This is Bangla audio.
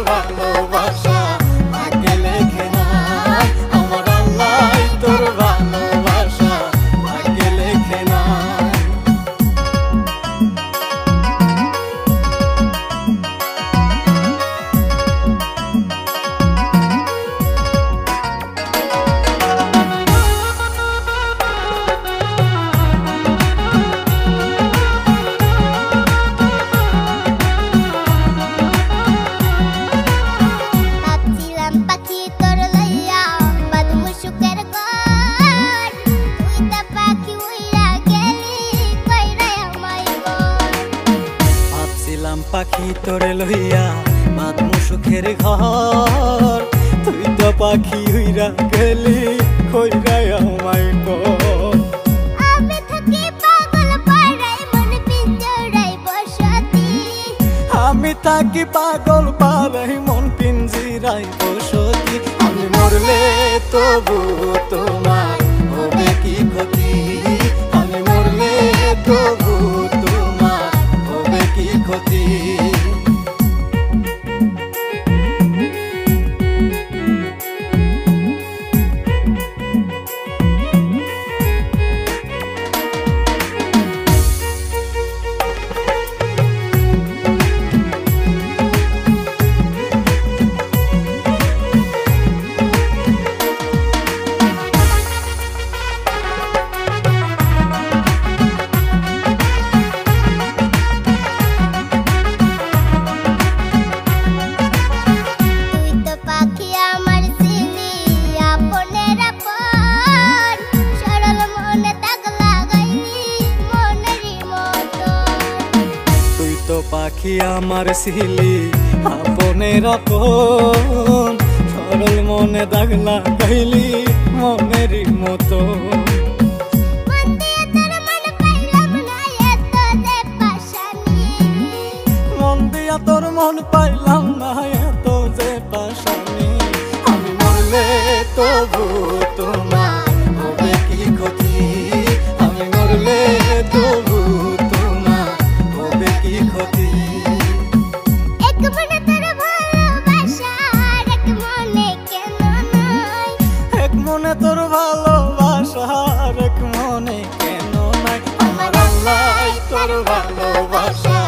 ভালোবাসা ভাগ্যে লেখে নাই, আমার আল্লাহ তোর ভালোবাসা ভাগ্যে লেখে নাই। পাখি তোরে লইয়া বাঁধমু সুখের ঘর, তুই তো পাখি উইরা গেলি কইরা আমায় কর। আমি থাকি পাগল পাড়ায় মন পিঞ্জরায় বসতি, আমি থাকি পাগল পাড়ায় মন পিঞ্জিরায় বসতি। আমি মরলে তবু তোমার হবে কি ক্ষতি, আমি মরলে তবু তোমার হবে কি ক্ষতি। পাখি আমার সিলি আপনের আপন, সরল মনে দাগ লাগাইলি মনেরই মতো। মন দিয়া তোর মন পাইলাম না এত যে পাশানি, আমি মরলে তবু তোমার হবে কি ক্ষতি, আমি মরলে তবু তোমার হবে কি ক্ষতি। এক মনে তোর ভালোবাসা এক মনে কেন নাই, এক মনে তোর ভালোবাসা এক মনে কেন নাই, আমার আল্লাহ তোর ভালোবাসা